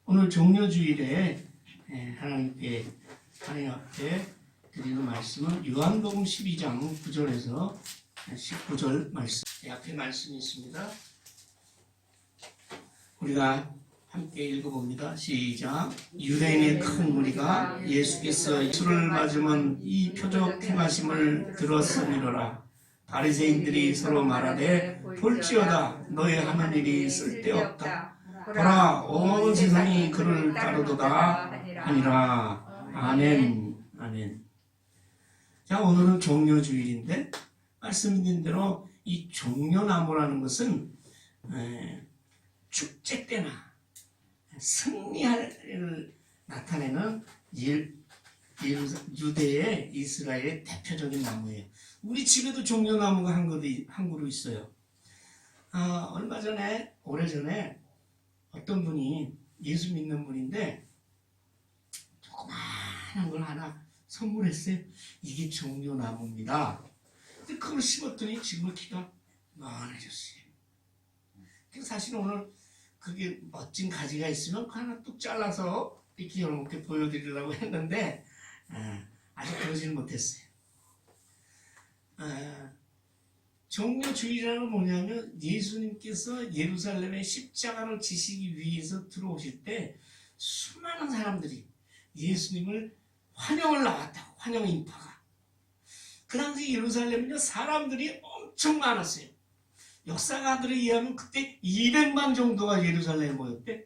오늘 종료주일에 하나님 앞에 드리는 말씀은 요한복음 12장 9절에서 19절 말씀. 앞에 말씀이 있습니다. 우리가 함께 읽어봅니다. 시작. 유대인의 큰 무리가 예수께서 예수를 맞으면 이 표적 행하심을 들었으리로라. 바리새인들이 서로 말하되 볼지어다 너의 하는 일이 쓸데없다. 보라 온 세상이 그를 따르도다 하니라. 아멘. 아멘. 자, 오늘은 종료주일인데 말씀 있는 대로 이 종려나무라는 것은 축제 때나 승리를 나타내는 유대의 이스라엘의 대표적인 나무예요. 우리 집에도 종려나무가 한 그루 있어요. 얼마 전에, 오래전에 어떤 분이 예수 믿는 분인데 조그마한 걸 하나 선물했어요. 이게 종려나무입니다. 근데 그걸 심었더니 지금 키가 많아졌어요. 사실 오늘 그게 멋진 가지가 있으면 그 하나 뚝 잘라서 이렇게 여러분께 보여드리려고 했는데 아직 그러지는 못했어요. 종려주일이라는 뭐냐면 예수님께서 예루살렘에 십자가를 지시기 위해서 들어오실 때 수많은 사람들이 예수님을 환영을 나왔다고. 환영 인파가. 그 당시 예루살렘은요 사람들이 엄청 많았어요. 역사가들에 의하면 그때 200만 정도가 예루살렘에 모였대.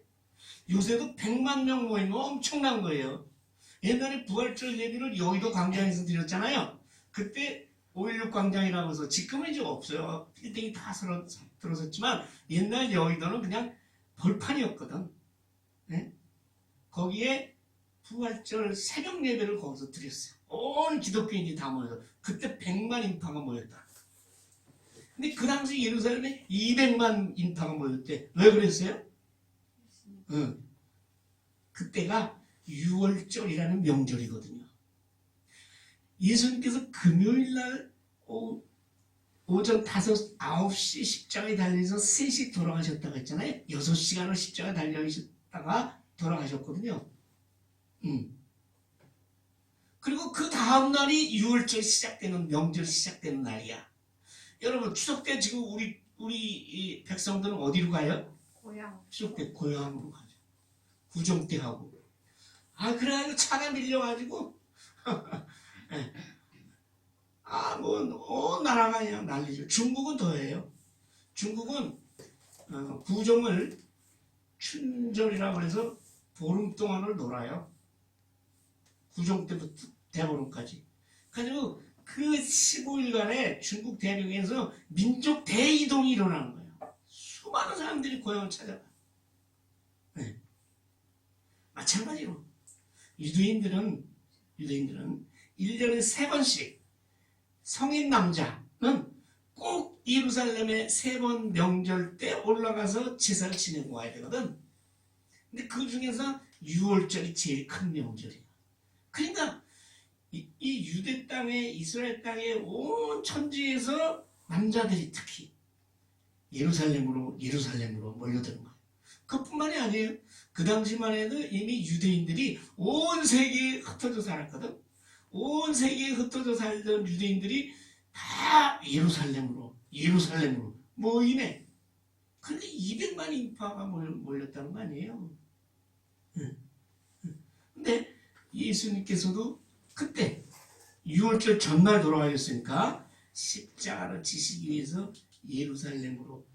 요새도 100만 명 모이면 엄청난 거예요. 옛날에 부활절 예배를 여의도 광장에서 드렸잖아요. 그때 5.16 광장이라고 해서 지금은 이제 없어요. 빌딩이 다 들어섰지만 옛날 여의도는 그냥 벌판이었거든. 네? 거기에 부활절 새벽 예배를 거기서 드렸어요. 온 기독교인들이 다 모여서 그때 100만 인파가 모였다. 근데 그 당시 예루살렘에 200만 인파가 모였대. 왜 그랬어요? 그때가 6월절이라는 명절이거든요. 예수님께서 금요일날 오전 9시 십자가에 달려서 3시 돌아가셨다고 했잖아요. 6시간을 십자가에 달려있다가 돌아가셨거든요. 그리고 그 다음날이 6월절 시작되는 명절 시작되는 날이야. 여러분 추석 때 지금 우리 백성들은 어디로 가요? 고향. 추석 때 고향으로 가죠. 구정 때 하고. 그래가지고 차가 밀려가지고 온 나라가 그냥 난리죠. 중국은 더해요. 중국은 구정을 춘절이라고 해서 보름 동안을 놀아요. 구정 때부터 대보름까지. 그래가지고 그 15일간에 중국 대륙에서 민족 대이동이 일어나는 거예요. 수많은 사람들이 고향을 찾아가. 네. 마찬가지로 유대인들은 1년에 3번씩 성인 남자는 꼭 예루살렘에 3번 명절 때 올라가서 제사를 지내고 와야 되거든. 근데 그 중에서 6월절이 제일 큰 명절이야. 그러니까 이 유대 땅에 이스라엘 땅에 온 천지에서 남자들이 특히 예루살렘으로 몰려드는 거예요. 그뿐만이 아니에요. 그 당시만 해도 이미 유대인들이 온 세계에 흩어져 살았거든. 온 세계에 흩어져 살던 유대인들이 다 예루살렘으로 모이네. 그런데 200만 인파가 몰렸다는 거 아니에요. 근데 예수님께서도 그때 6월절 전날 돌아가셨으니까 십자가를 지시기 위해서 예루살렘으로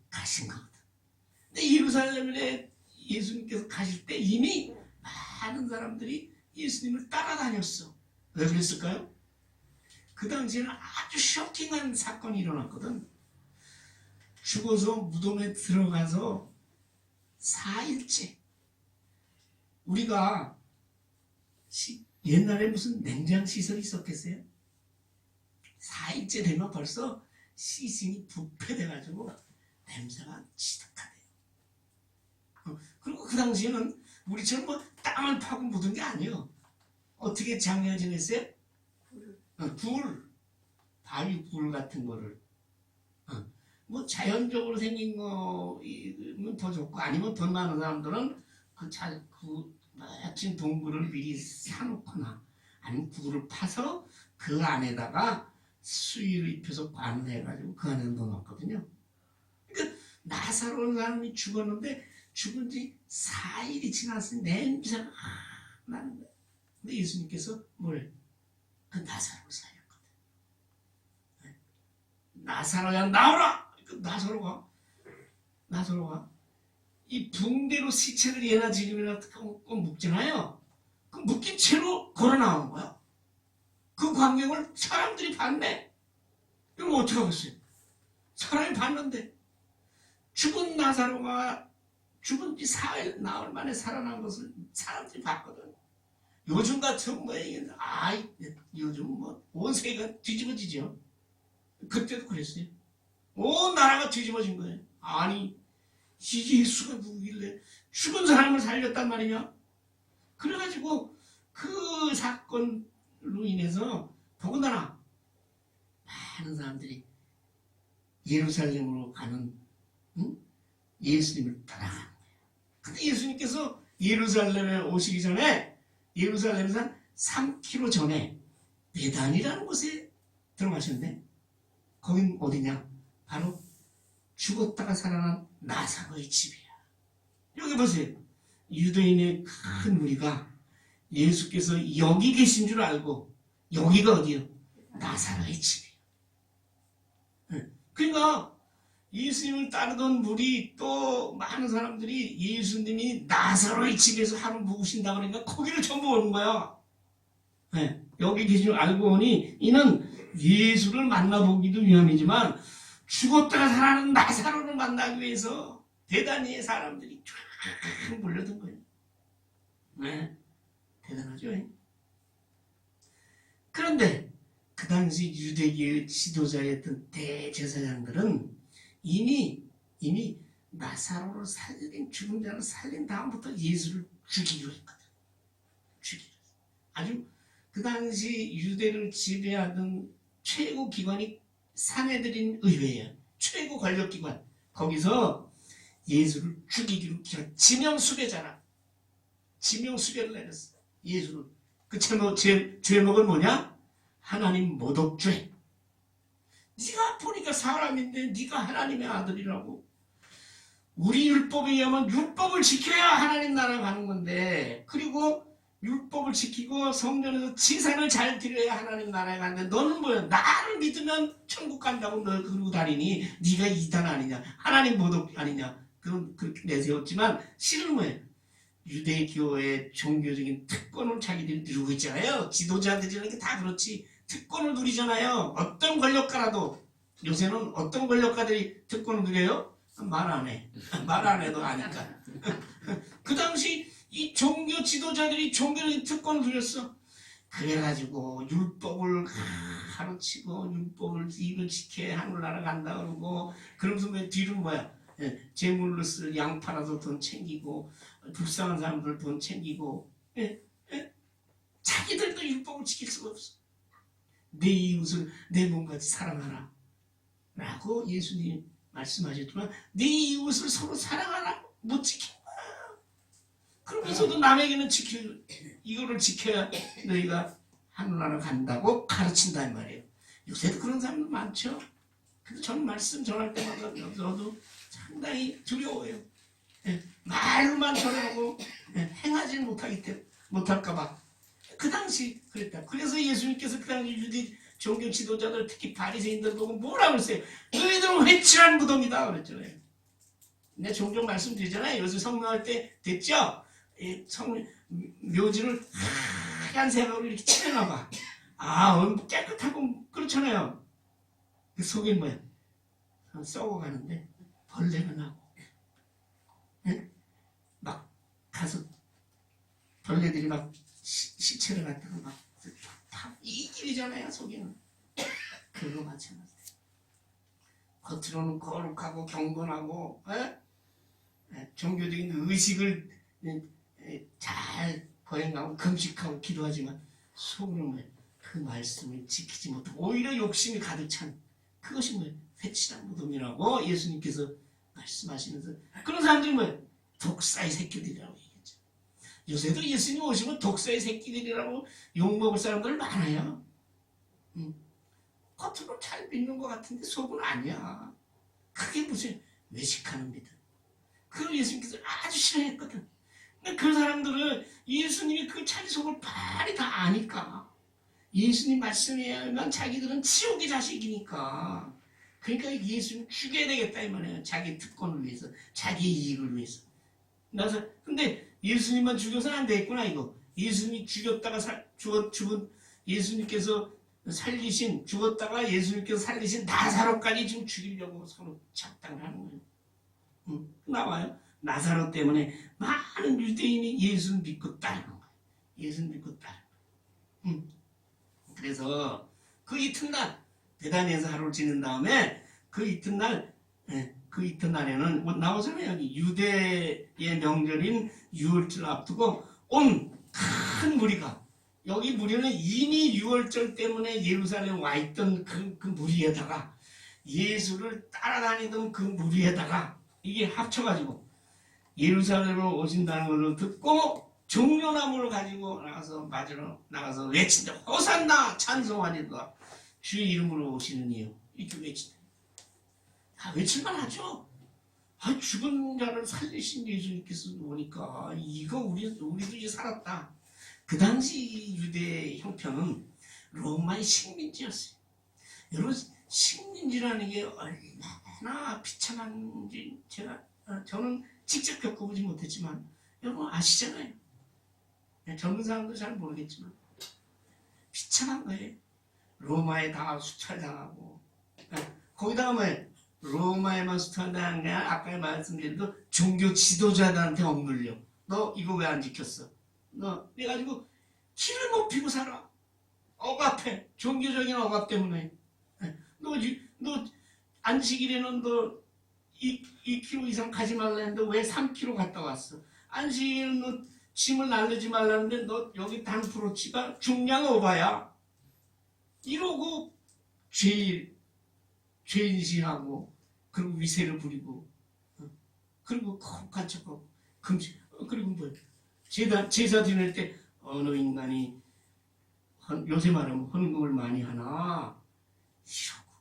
가신 거거든. 근데 예루살렘에 예수님께서 가실 때 이미 많은 사람들이 예수님을 따라다녔어. 왜 그랬을까요? 그 당시에는 아주 쇼킹한 사건이 일어났거든. 죽어서 무덤에 들어가서 4일째. 우리가 옛날에 무슨 냉장시설이 있었겠어요? 4일째 되면 벌써 시신이 부패돼가지고 냄새가 지독하대요. 그리고 그 당시에는 우리처럼 뭐 땅을 파고 묻은 게 아니에요. 어떻게 장례를 지냈어요? 바위 굴 같은 거를 뭐 자연적으로 생긴 거면 더 좋고, 아니면 돈 많은 사람들은 그 멋진 동굴을 미리 사놓거나 아니면 굴을 파서 그 안에다가 수의를 입혀서 관을 해가지고 그 안에 넣어놨거든요. 그러니까 나사로는 사람이 죽었는데 죽은 지 4일이 지났으니 냄새가 나는 거예요. 근데 예수님께서 뭘? 그 나사로를 살렸거든. 나사로야 나오라! 그 나사로가 이 붕대로 시체를 예나 지금이나 꼭 묶잖아요. 그 묶인 채로 걸어 나온 거야. 그 광경을 사람들이 봤네. 이거 어떻게 하겠어요? 사람이 봤는데 죽은 나사로가 죽은 지 4일 나흘 만에 살아난 것을 사람들이 봤거든. 요즘 같은 뭐 요즘 뭐 온 세계가 뒤집어지죠. 그때도 그랬어요. 온 나라가 뒤집어진 거예요. 아니 이 예수가 누구길래 죽은 사람을 살렸단 말이냐. 그래가지고 그 사건으로 인해서 더군다나 많은 사람들이 예루살렘으로 가는 예수님을 따라가는 거예요. 근데 예수님께서 예루살렘에 오시기 전에 예루살렘에서 한 3km 전에 베단이라는 곳에 들어가셨는데 거긴 어디냐? 바로 죽었다가 살아난 나사로의 집이야. 여기 보세요. 유대인의 큰 무리가 예수께서 여기 계신 줄 알고 여기가 어디요? 나사로의 집이에요. 그러니까 예수님을 따르던 무리 또 많은 사람들이 예수님이 나사로의 집에서 하루 묵으신다 그러니까 거기를 전부 오는 거야. 여기 계신 줄 알고 보니 이는 예수를 만나보기도 위험이지만 죽었다가 살아나는 나사로를 만나기 위해서 대단히 사람들이 쫙 몰려든 거예요. 대단하죠. 그런데 그 당시 유대교의 지도자였던 대제사장들은 이미 나사로를 살린 죽은 자를 살린 다음부터 예수를 죽이기로 했거든. 아주 그 당시 유대를 지배하던 최고 기관이 산헤드린 의회예요. 최고 권력기관. 거기서 예수를 죽이기로 지명수배자라. 지명수배를 내렸어. 예수를. 그 제목은 뭐냐? 하나님 모독죄. 네가 보니까 사람인데 네가 하나님의 아들이라고. 우리 율법에 의하면 율법을 지켜야 하나님 나라 가는 건데, 그리고 율법을 지키고 성전에서 제사를 잘 드려야 하나님 나라에 가는데 너는 뭐야? 나를 믿으면 천국 간다고 너 그러고 다니니 네가 이단 아니냐? 하나님 모독 아니냐? 그렇게 내세웠지만 실은 뭐예요? 유대교의 종교적인 특권을 자기들이 누리고 있잖아요. 지도자들이라는 게 다 그렇지. 특권을 누리잖아요. 어떤 권력가라도. 요새는 어떤 권력가들이 특권을 누려요? 말 안 해. 말 안 해도 아니까. 그 당시 이 종교 지도자들이 종교적인 특권을 누렸어. 그래가지고 율법을 가르치고 율법을 이걸 지켜야 하늘나라 간다 그러고, 그러면서 왜 뒤는 뭐야? 재물로 쓸 양 팔아서 돈 챙기고 불쌍한 사람들 돈 챙기고, 자기들도 율법을 지킬 수가 없어. 내 이웃을 내 몸같이 사랑하라 라고 예수님 말씀하셨지만 내 이웃을 서로 사랑하라 못 지킨 거야. 그러면서도 남에게는 이거를 지켜야 너희가 하늘나라 간다고 가르친다 이 말이에요. 요새도 그런 사람들 많죠. 근데 저는 말씀 전할 때마다 저도 상당히 두려워요. 말로만 전하고 행하지 못할까봐. 그 당시 그랬다. 그래서 예수님께서 그 당시 유대 종교 지도자들 특히 바리새인들 보고 뭐라고 그랬어요? 너희들은 회칠한 무덤이다 그랬잖아요. 내가 종종 말씀드리잖아요. 요새 성명할 때 됐죠? 묘지를 하얀색으로 이렇게 칠해놔봐. 깨끗하고 그렇잖아요. 그 속에 뭐야? 썩어가는데 벌레가 나고, 막 가서 벌레들이 막 시체를 갖다가 막 이 길이잖아요. 속에는. 그거 마찬가지예요. 겉으로는 거룩하고 경건하고 종교적인 의식을 잘 거행하고 금식하고 기도하지만 속으로는 그 말씀을 지키지 못하고 오히려 욕심이 가득 찬 그것이 뭐예요? 회칠한 무덤이라고 예수님께서 말씀하시면서, 그런 사람들이 뭐예요? 독사의 새끼들이라고 얘기했죠. 요새도 예수님 오시면 독사의 새끼들이라고 욕먹을 사람들 많아요. 겉으로 잘 믿는 것 같은데 속은 아니야. 그게 무슨 외식하는 믿음. 그걸 예수님께서 아주 싫어했거든. 근데 그 사람들은 예수님이 그 자기 속을 바리 다 아니까. 예수님 말씀에 하면 자기들은 지옥의 자식이니까. 그러니까 예수님 죽여야 되겠다 이 말이에요. 자기 특권을 위해서, 자기 이익을 위해서. 나서 근데 예수님만 죽여서는 안 되겠구나 이거. 예수님이 죽였다가 죽은 예수님께서 살리신 죽었다가 예수님께서 살리신 나사로까지 지금 죽이려고 서로 작당을 하는 거예요. 나와요. 나사로 때문에 많은 유대인이 예수 믿고 따르는 거예요. 예수 믿고 따르는 거예요. 그래서 그 이튿날 베다니에서 하루를 지낸 다음에 그 이튿날에는 나오잖아요. 여기 유대의 명절인 유월절 앞두고 온 큰 무리가, 여기 무리는 이미 유월절 때문에 예루살렘 와 있던 그 무리에다가 예수를 따라다니던 그 무리에다가 이게 합쳐가지고 예루살렘을 오신다는 것을 듣고 종려나무를 가지고 나가서 외친다. 호산나 찬송하리로다. 주의 이름으로 오시는 이요. 이렇게 외친다. 외칠만 하죠. 죽은 자를 살리신 예수님께서 오니까 이거 우리도 이제 살았다. 그 당시 유대 형편은 로마의 식민지였어요. 여러분, 식민지라는 게 얼마나 비참한지 저는 직접 겪어보지 못했지만 여러분 아시잖아요. 젊은 사람도 잘 모르겠지만 비참한 거예요. 로마에 다 수탈당하고, 거기다가 뭐예요? 로마에만 수탈당한 게 아니라 아까 말씀드린 그 종교 지도자들한테 억눌려. 너 이거 왜 안 지켰어? 너 그래가지고 길을 못 피고 살아. 억압해. 종교적인 억압 때문에. 너 안식일에는 너 2km 이상 가지 말라 했는데 왜 3km 갔다 왔어? 안식일에는 너 짐을 날리지 말라는데 너 여기 단프로치가 중량 오바야. 이러고 죄인시하고 그리고 위세를 부리고, 그리고 거룩한 척하고 금식, 그리고 뭐 제사 지낼 때 어느 인간이 요새 말하면 헌금을 많이 하나 이러고,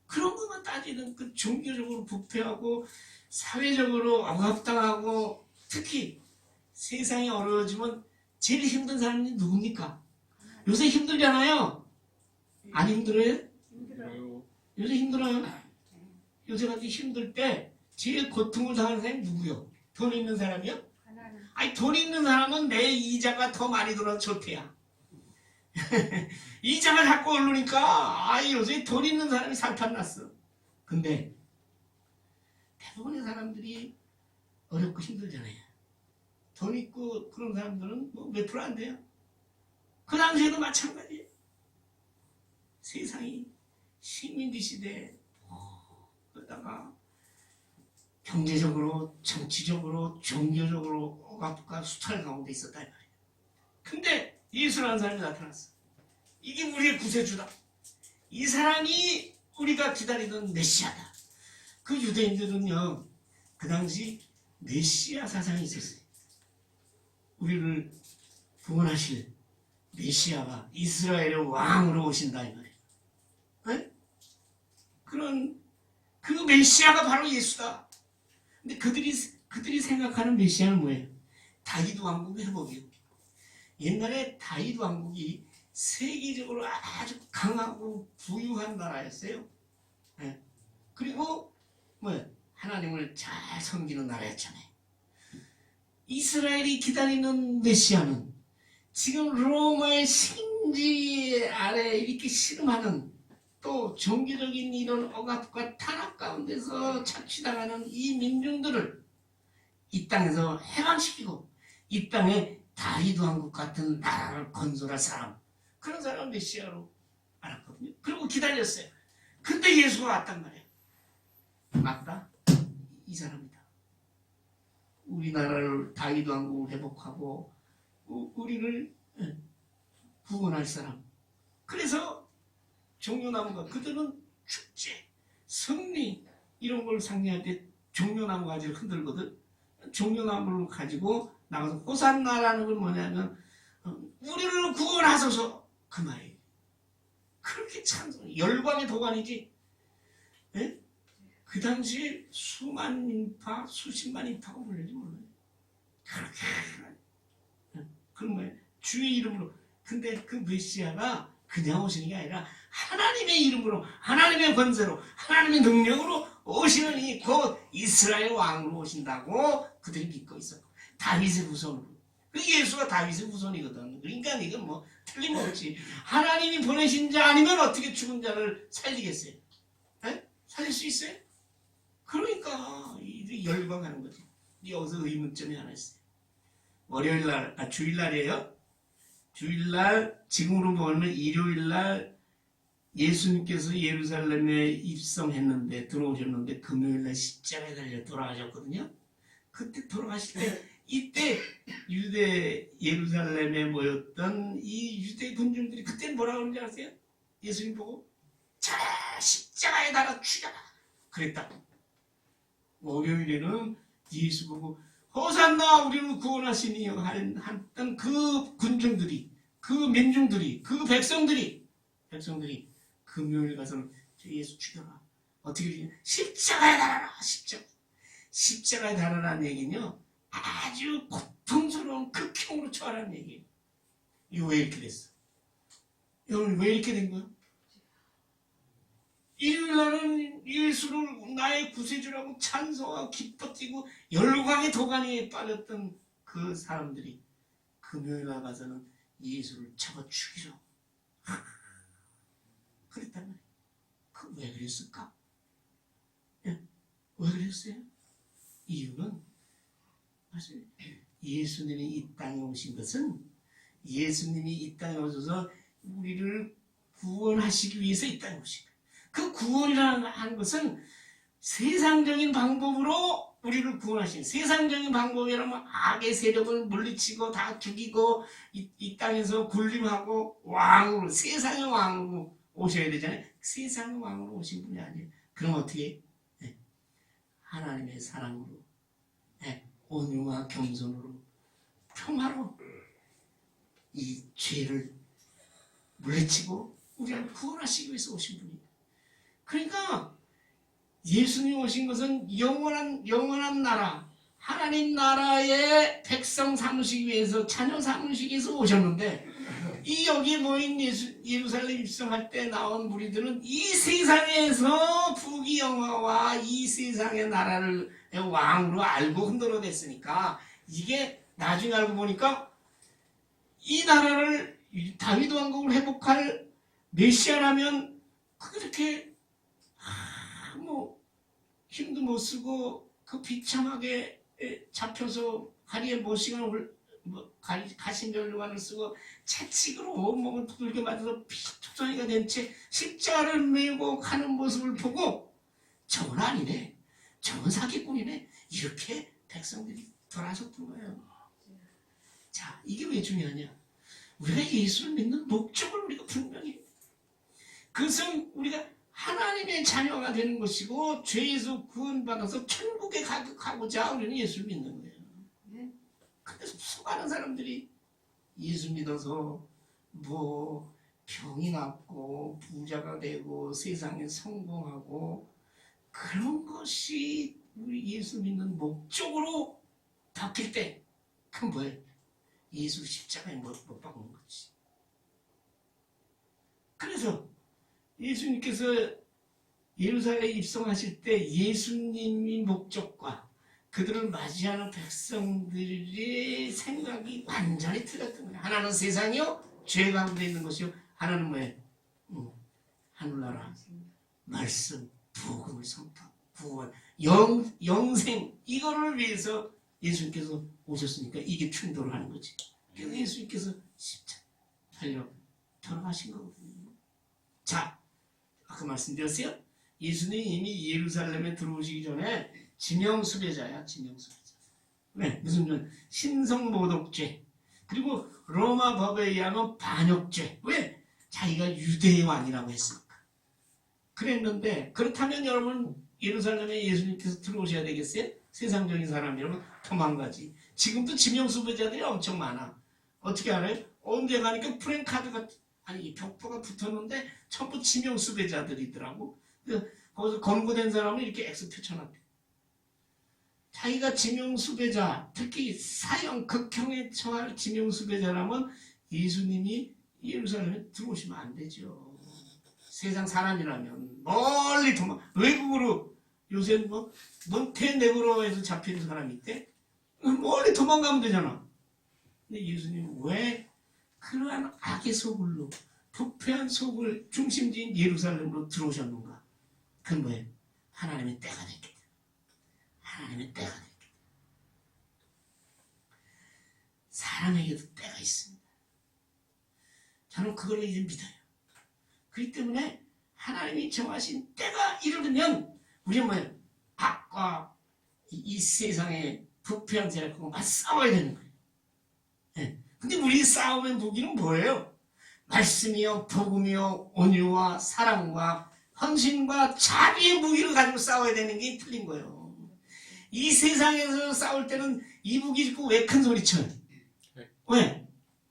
그런 것만 따지는 그 종교적으로 부패하고 사회적으로 억압당하고, 특히 세상이 어려워지면 제일 힘든 사람이 누굽니까? 요새 힘들잖아요. 안 힘들어요? 힘들어요. 요새 힘들어요. 요새 같이 힘들 때 제일 고통을 당하는 사람이 누구요? 돈 있는 사람이요? 아니, 돈 있는 사람은 내 이자가 더 많이 들어서 좋대야. 이자가 자꾸 오르니까 요새 돈 있는 사람이 살판났어. 근데 대부분의 사람들이 어렵고 힘들잖아요. 돈 있고 그런 사람들은 뭐 몇 프로 안 돼요. 그 당시에도 마찬가지예요. 세상이 식민지 시대에 그러다가 경제적으로, 정치적으로, 종교적으로 억압과 수탈 가운데 있었다 이 말이에요. 근데 예수라는 사람이 나타났어. 이게 우리의 구세주다. 이 사람이 우리가 기다리던 메시아다. 그 유대인들은요, 그 당시 메시아 사상이 있었어요. 우리를 구원하실 메시아가 이스라엘의 왕으로 오신다 이 말이에요. 네? 그 메시아가 바로 예수다. 근데 그들이 생각하는 메시아는 뭐예요? 다윗 왕국의 회복이요. 옛날에 다윗 왕국이 세계적으로 아주 강하고 부유한 나라였어요. 네. 그리고 하나님을 잘 섬기는 나라였잖아요. 이스라엘이 기다리는 메시아는 지금 로마의 식민지 아래 이렇게 씨름하는, 또 종교적인 이런 억압과 탄압 가운데서 착취당하는 이 민중들을 이 땅에서 해방시키고 이 땅에 다윗 왕국 같은 나라를 건설할 사람, 그런 사람을 메시아로 알았거든요. 그리고 기다렸어요. 근데 예수가 왔단 말이에요. 맞다? 이 사람이다. 우리나라를 다윗 왕국을 회복하고 우리를 구원할 사람. 그래서 종려나무가, 그들은 축제, 승리 이런 걸 상징할 때 종려나무 가지를 흔들거든. 종려나무를 가지고 나가서 호산나라는 건 뭐냐면 우리를 구원하소서 그 말이에요. 그렇게 찬송 열광의 도가니지. 예? 그 당시 수만 인파 수십만 인파가 몰려지 몰라요. 그렇게 그런 거예요. 주의 이름으로. 근데 그 메시아가 그냥 오시는 게 아니라 하나님의 이름으로 하나님의 권세로 하나님의 능력으로 오시는 이 곧 이스라엘 왕으로 오신다고 그들이 믿고 있었고 다윗의 후손으로. 그 예수가 다윗의 후손이거든. 그러니까 이건 뭐 틀림없지. 하나님이 보내신 자 아니면 어떻게 죽은 자를 살리겠어요? 에? 살릴 수 있어요? 그러니까 이들이 열광하는 거지. 여기서 의문점이 하나 있어요. 월요일날, 주일날이에요. 주일날 지금으로 보면 일요일날 예수님께서 예루살렘에 입성했는데 들어오셨는데 금요일날 십자가에 달려 돌아가셨거든요. 그때 돌아가실 때 이때 유대 예루살렘에 모였던 이 유대 군중들이 그때 뭐라고 그러는지 아세요? 예수님 보고 자 십자가에 달아 죽여라 그랬다. 월요일에는 예수 보고 호산나 우리를 구원하시니 했던 그 군중들이 그 민중들이 그 백성들이 금요일 가서는 예수 죽여라. 어떻게 십자가에 달아라. 십자가에 달아라는 얘기는요. 아주 고통스러운 극형으로 처하라는 얘기예요. 이거 왜 이렇게 됐어? 여러분 왜 이렇게 된 거야? 일요일날은 예수를 나의 구세주라고 찬송하고 기뻐뛰고 열광의 도가니에 빠졌던 그 사람들이 금요일날 가서는 예수를 잡아 죽이라고 그랬단 말이에요. 왜 그랬을까? 예? 왜 그랬어요? 이유는 사실 예수님이 이 땅에 오신 것은 예수님이 이 땅에 오셔서 우리를 구원하시기 위해서 이 땅에 오신 거예요. 그 구원이라는 것은 세상적인 방법으로 우리를 구원하신 세상적인 방법이라면 악의 세력을 물리치고 다 죽이고 이 땅에서 군림하고 왕으로 세상의 왕으로 오셔야 되잖아요. 세상의 왕으로 오신 분이 아니에요. 그럼 어떻게? 네. 하나님의 사랑으로 네. 온유와 겸손으로 평화로 이 죄를 물리치고 우리를 구원하시기 위해서 오신 분이에요. 그러니까 예수님 오신 것은 영원한 나라 하나님 나라의 백성 삼으시기 위해서 자녀 삼으시기 위해서 오셨는데 이 여기에 모인 예루살렘 입성할 때 나온 무리들은 이 세상에서 부귀영화와 이 세상의 나라를 왕으로 알고 흔들어댔으니까 이게 나중에 알고 보니까 이 나라를 다윗 왕국을 회복할 메시아라면 그렇게 뭐 힘도 못 쓰고 그 비참하게 잡혀서 다리에 못 시간을 가신전류관을 쓰고 채찍으로 온몸을 두들겨 맞아서 피투성이가 된 채 십자가를 메고 가는 모습을 보고 저건 아니네, 저건 사기꾼이네, 이렇게 백성들이 돌아섰던 거예요. 자, 이게 왜 중요하냐? 우리가 예수를 믿는 목적을 우리가 분명히 그것은 우리가 하나님의 자녀가 되는 것이고 죄에서 구원받아서 천국에 가고자 우리는 예수를 믿는 거예요. 근데 수많은 사람들이 예수 믿어서 뭐 병이 낫고 부자가 되고 세상에 성공하고 그런 것이 우리 예수 믿는 목적으로 바뀔 때 그건 뭐예요? 예수 십자가에 못 박는 거지. 그래서 예수님께서 예루살렘에 입성하실 때 예수님의 목적과 그들을 맞이하는 백성들의 생각이 완전히 틀렸던 거예요. 하나는 세상이요 죄 가운데 있는 것이요 하나는 뭐예요? 하늘나라 말씀 복음을 선포 구원 영생 이거를 위해서 예수님께서 오셨으니까 이게 충돌을 하는 거지. 그래서 예수님께서 십자가 달려 돌아가신 거거든요. 자, 아까 말씀드렸어요. 예수님이 이미 예루살렘에 들어오시기 전에 지명수배자야. 왜? 무슨 신성모독죄 그리고 로마 법에 의하면 반역죄. 왜? 자기가 유대의 왕이라고 했으니까. 그랬는데 그렇다면 여러분 예루살렘에 예수님께서 들어오셔야 되겠어요? 세상적인 사람이라면 도망가지. 지금도 지명수배자들이 엄청 많아. 어떻게 알아요? 언제 가니까 프랜카드가 아니 벽보가 붙었는데 전부 지명수배자들이더라고. 거기서 검거된 사람은 이렇게 X 펼쳐놨대. 자기가 지명수배자, 특히 사형 극형에 처할 지명수배자라면 예수님이 예루살렘에 들어오시면 안 되죠. 세상 사람이라면 멀리 외국으로 요새 뭐 몬테네그로에서 잡힌 사람이 있대. 멀리 도망가면 되잖아. 근데 예수님은 왜 그러한 악의 소굴로 부패한 소굴 중심지인 예루살렘으로 들어오셨는가? 그건 뭐예요? 하나님의 때가 됐기 때문에. 하나님의 때가 됐기 때문에. 사람에게도 때가 있습니다. 저는 그걸 이제 믿어요. 그렇기 때문에 하나님이 정하신 때가 이르면 우리는 뭐예요? 악과 이 세상의 부패한 세력과 맞싸워야 되는 거예요. 네. 근데 우리 싸움의 무기는 뭐예요? 말씀이요, 복음이요, 온유와 사랑과 헌신과 자비의 무기를 가지고 싸워야 되는 게 틀린 거예요. 이 세상에서 싸울 때는 이 무기 짓고 왜 큰 소리 쳐요? 왜?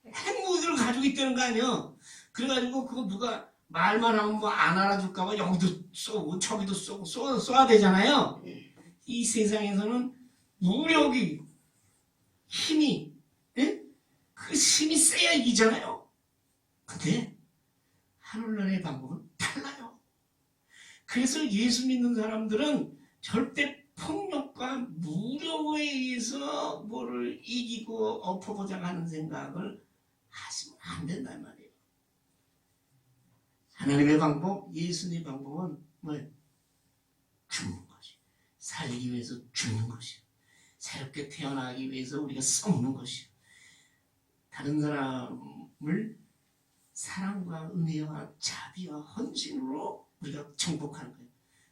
핵무기를 가지고 있다는 거 아니에요? 그래가지고 그거 누가 말만 하면 뭐 안 알아줄까봐 여기도 쏘고 저기도 쏘고 쏘야 되잖아요. 이 세상에서는 무력이 힘이 그 힘이 세야 이기잖아요. 근데 하늘나라의 방법은 달라요. 그래서 예수 믿는 사람들은 절대 폭력과 무력에 의해서 뭐를 이기고 엎어보자 하는 생각을 하시면 안 된단 말이에요. 하나님의 방법, 예수님의 방법은 뭐예요? 죽는 것이. 살기 위해서 죽는 것이. 새롭게 태어나기 위해서 우리가 썩는 것이. 다른 사람을 사랑과 은혜와 자비와 헌신으로 우리가 정복하는 거예요.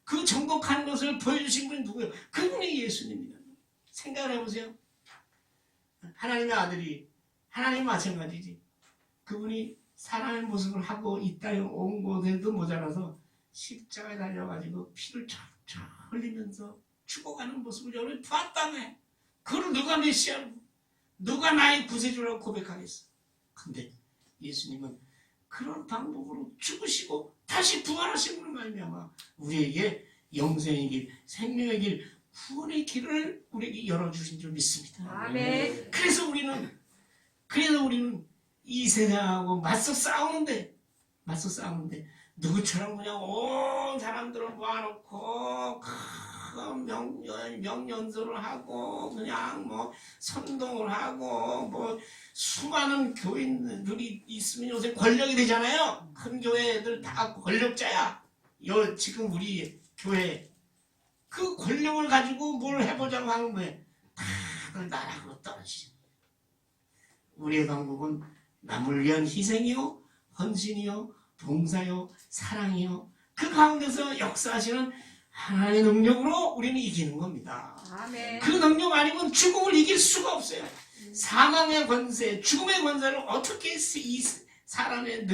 그 정복하는 것을 보여주신 분이 누구예요? 그분이 예수님입니다. 생각을 해보세요. 하나님의 아들이 하나님 마찬가지지. 그분이 사람의 모습을 하고 이 땅에 온 곳에도 모자라서 십자가에 달려가지고 피를 쫙쫙 흘리면서 죽어가는 모습을 여러분이 봤다며. 그걸 누가 메시아로 누가 나의 구세주라고 고백하겠어. 근데 예수님은 그런 방법으로 죽으시고 다시 부활하심으로 말미암아 우리에게 영생의 길, 생명의 길, 구원의 길을 우리에게 열어주신 줄 믿습니다. 아멘. 그래서 우리는 이 세상하고 맞서 싸우는데 누구처럼 그냥 온 사람들을 모아놓고 명연설을 하고 그냥 뭐 선동을 하고 뭐 수많은 교인들이 있으면 요새 권력이 되잖아요. 큰 교회들 다 권력자야. 지금 우리 교회 그 권력을 가지고 뭘 해보자고 하는 거예요. 다들 나락으로 떨어지죠. 우리의 방법은 남을 위한 희생이요, 헌신이요, 봉사요, 사랑이요. 그 가운데서 역사하시는 하나님의 능력으로 우리는 이기는 겁니다. 아멘. 그 능력 아니면 죽음을 이길 수가 없어요. 사망의 권세, 죽음의 권세를 어떻게 이 사람의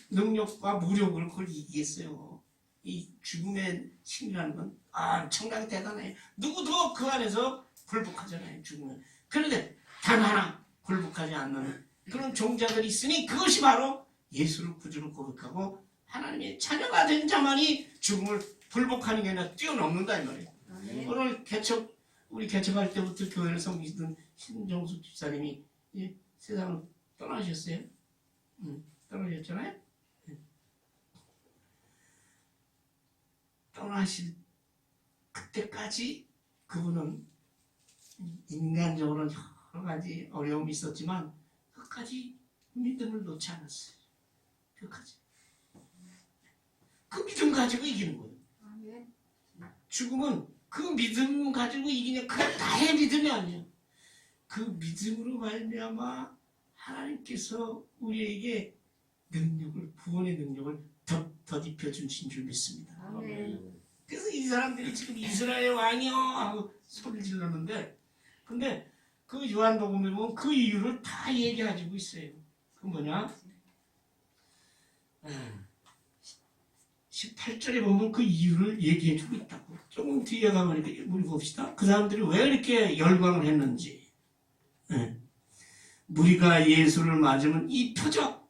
능력과 무력을 그걸 이기겠어요. 이 죽음의 힘이라는 건 엄청나게 대단해요. 누구도 그 안에서 굴복하잖아요. 죽으면. 그런데 단 하나 굴복하지 않는 그런 종자들이 있으니 그것이 바로 예수를 구주로 고백하고 하나님의 자녀가 된 자만이 죽음을 불복하는 게 아니라 뛰어넘는다 이 말이에요. 아멘. 오늘 우리 개척할 때부터 교회를 섬기시던 신정수 집사님이 세상을 떠나셨어요. 떠나셨잖아요. 떠나실 그때까지 그분은 인간적으로는 여러 가지 어려움이 있었지만 끝까지 믿음을 놓지 않았어요. 끝까지. 그 믿음 가지고 이기는 거예요. 아멘. 죽음은 그 믿음 가지고 이기냐 그건 나의 믿음이 아니에요. 그 믿음으로 말미암아 하나님께서 우리에게 능력을 구원의 능력을 덧입혀 주신 줄 믿습니다. 아멘. 그래서 이 사람들이 지금 이스라엘 왕이요 하고 소리를 질렀는데 근데 그 요한복음에 보면 그 이유를 다 얘기해주고 있어요. 그 뭐냐? 18절에 보면 그 이유를 얘기해 주고 있다고. 조금 뒤에 가면 우리 봅시다. 그 사람들이 왜 이렇게 열광을 했는지. 네. 무리가 예수를 맞으면 이 표적,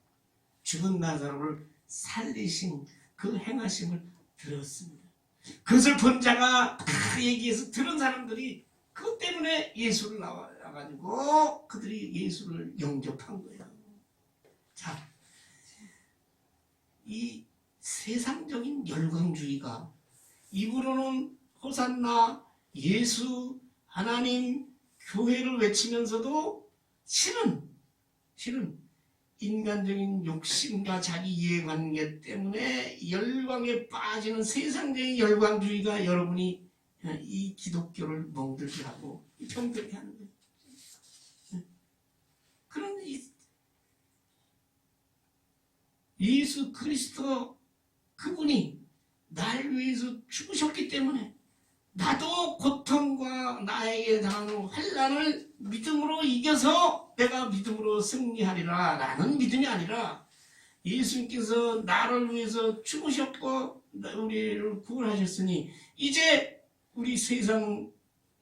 죽은 나사로를 살리신 그 행하심을 들었습니다. 그것을 본 자가 다 얘기해서 들은 사람들이 그것 때문에 예수를 나와가지고 그들이 예수를 영접한 거예요. 자, 이 세상적인 열광주의가 입으로는 호산나, 예수, 하나님, 교회를 외치면서도 실은 인간적인 욕심과 자기 이해관계 때문에 열광에 빠지는 세상적인 열광주의가 여러분이 이 기독교를 멍들게 하고 병들게 하는 거예요. 그런 예수 그리스도 그분이 날 위해서 죽으셨기 때문에 나도 고통과 나에게 당하는 환난을 믿음으로 이겨서 내가 믿음으로 승리하리라 라는 믿음이 아니라 예수님께서 나를 위해서 죽으셨고 우리를 구원하셨으니 이제 우리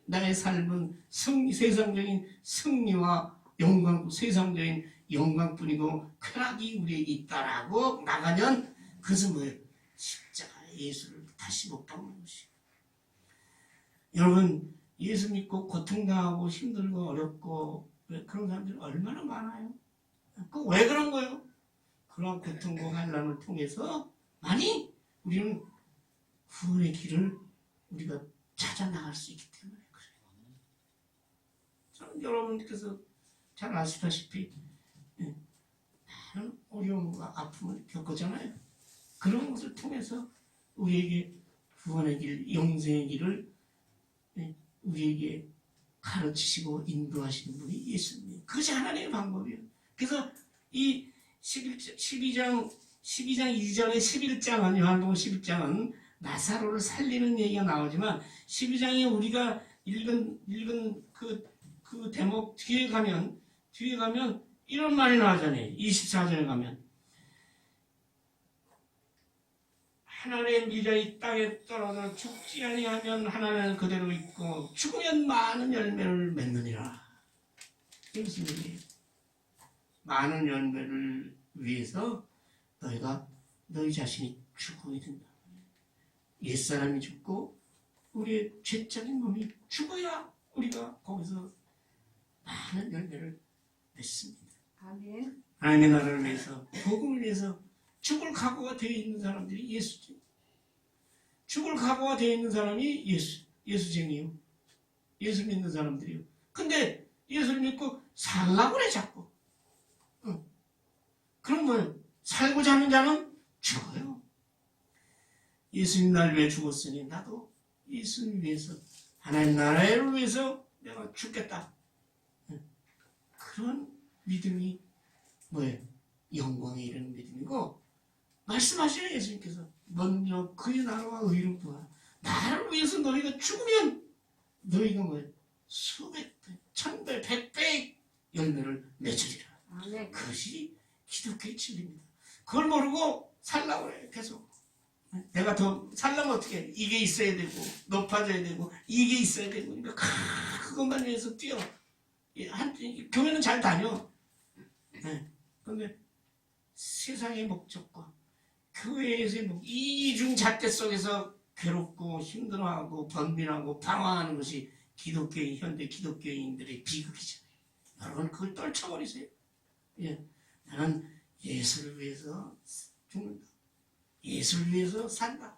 나의 삶은 세상적인 승리와 영광, 세상적인 영광뿐이고 쾌락이 우리에게 있다라고 나가면 그것은 뭐예요? 십자가의 예수를 다시 못 박는 것이에요. 여러분 예수 믿고 고통당하고 힘들고 어렵고 그런 사람들이 얼마나 많아요. 왜 그런 거예요? 그런 고통과 환난을 통해서 많이 우리는 구원의 길을 우리가 찾아 나갈 수 있기 때문에 그래요. 저는 여러분께서 잘 아시다시피 많은 어려움과 아픔을 겪었잖아요. 그런 것을 통해서 우리에게 구원의 길, 영생의 길을 우리에게 가르치시고 인도하시는 분이 예수님. 그것이 하나님의 방법이에요. 그래서 이 12장 2절에 11장은 요한복음 11장은 나사로를 살리는 얘기가 나오지만 12장에 우리가 읽은 그 대목 뒤에 가면 이런 말이 나오잖아요. 24절에 가면 하나님의 미련이 땅에 떨어져 죽지 아니하면 하나님은 그대로 있고 죽으면 많은 열매를 맺느니라. 이게 무슨 얘기예요? 많은 열매를 위해서 너희 자신이 죽어야 된다. 옛사람이 죽고 우리의 죄적인 몸이 죽어야 우리가 거기서 많은 열매를 맺습니다. 아멘. 하나님의 나라를 위해서, 복음을 위해서 죽을 각오가 되어 있는 사람들이 예수죠. 죽을 각오가 되어 있는 사람이 예수쟁이요. 예수 믿는 사람들이요. 근데 예수를 믿고 살라고 그래 자꾸. 그럼 뭐예요? 살고자 하는 자는 죽어요. 예수님 날 위해 죽었으니 나도 예수님 위해서 하나님 나라를 위해서 내가 죽겠다. 그런 믿음이 뭐예요? 영광에 이르는 믿음이고 말씀하셔요. 예수님께서 먼저 그의 나라와 의를 구하라. 나를 위해서 너희가 죽으면 너희가 뭐예요? 수백 배, 천배, 백배의 열매를 맺으리라. 아멘. 그것이 기독교의 진리입니다. 그걸 모르고 살라고 해요. 계속 내가 더 살려면 어떻게 해? 이게 있어야 되고 높아져야 되고 이게 있어야 되고 그러니까 그것만 위해서 뛰어. 교회는 잘 다녀. 그런데 세상의 목적과 교회에서의 이중 잣대 속에서 괴롭고 힘들어하고 번민하고 방황하는 것이 현대 기독교인들의 비극이잖아요. 여러분 그걸 떨쳐버리세요. 나는 예수를 위해서 죽는다. 예수를 위해서 산다.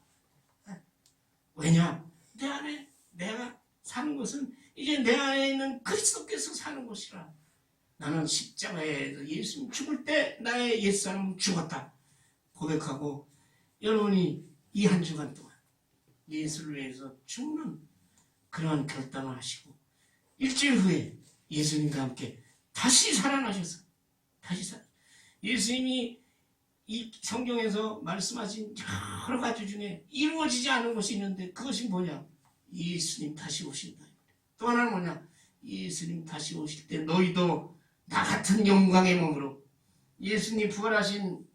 왜냐? 내 안에 내가 사는 것은 이제 내 안에 있는 그리스도께서 사는 것이라. 나는 십자가에서 예수님 죽을 때 나의 옛사람은 죽었다. 고백하고 여러분이 이 한 주간 동안 예수를 위해서 죽는 그러한 결단을 하시고 일주일 후에 예수님과 함께 다시 살아나셔서 예수님이 이 성경에서 말씀하신 여러 가지 중에 이루어지지 않은 것이 있는데 그것이 뭐냐? 예수님 다시 오신다. 또 하나는 뭐냐? 예수님 다시 오실 때 너희도 나 같은 영광의 몸으로 예수님 부활하신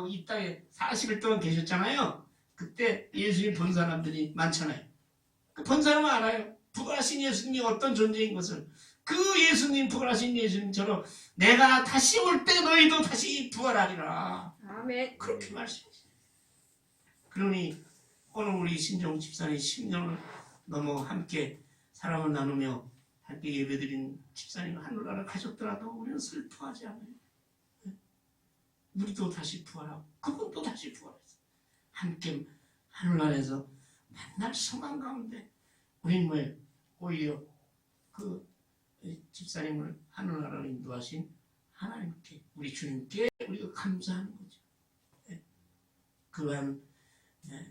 이 땅에 40일 동안 계셨잖아요. 그때 예수님 본 사람들이 많잖아요. 그 본 사람은 알아요. 부활하신 예수님이 어떤 존재인 것을. 그 예수님, 부활하신 예수님처럼 내가 다시 올 때 너희도 다시 부활하리라. 아멘. 그렇게 말씀하시죠. 그러니 오늘 우리 신정 집사님 10년을 넘어 함께 사랑을 나누며 함께 예배드린 집사님 하늘나라 가셨더라도 우리는 슬퍼하지 않아요. 우리도 다시 부활하고 그분도 다시 부활해서 함께 하늘나라에서 만날 소망 가운데 우리는 오히려 그 집사님을 하늘나라로 인도하신 하나님께, 우리 주님께 우리가 감사하는 거죠. 그러한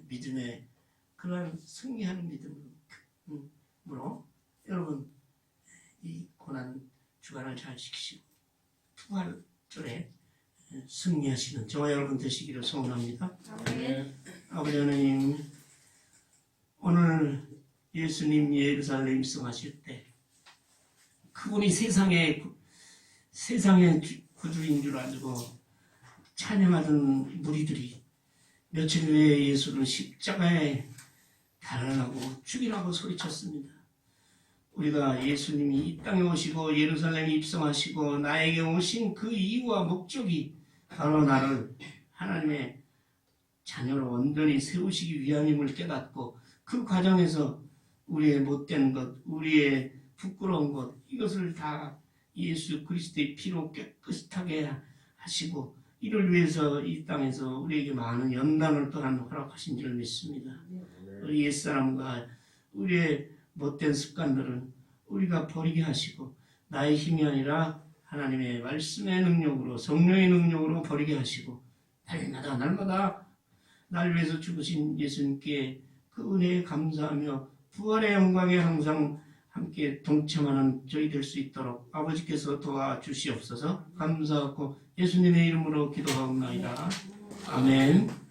믿음의, 그러한 승리하는 믿음으로 여러분 이 고난 주간을 잘 지키시고 부활절에 승리하시는 저와 여러분 되시기를 소원합니다. 아멘. 아버지 하나님, 오늘 예수님 예루살렘 입성하실 때 그분이 세상의 구주인 줄 알고 찬양하던 무리들이 며칠 후에 예수를 십자가에 달아나고 죽이라고 소리쳤습니다. 우리가 예수님이 이 땅에 오시고 예루살렘에 입성하시고 나에게 오신 그 이유와 목적이 바로 나를 하나님의 자녀로 온전히 세우시기 위함임을 깨닫고 그 과정에서 우리의 못된 것, 우리의 부끄러운 것, 이것을 다 예수 그리스도의 피로 깨끗하게 하시고 이를 위해서 이 땅에서 우리에게 많은 연단을 또한 허락하신 줄 믿습니다. 우리 옛사람과 우리의 못된 습관들은 우리가 버리게 하시고 나의 힘이 아니라 하나님의 말씀의 능력으로, 성령의 능력으로 버리게 하시고 날마다 날 위해서 죽으신 예수님께 그 은혜에 감사하며 부활의 영광에 항상 함께 동참하는 저희 될 수 있도록 아버지께서 도와주시옵소서. 감사하고 예수님의 이름으로 기도하옵나이다. 아멘.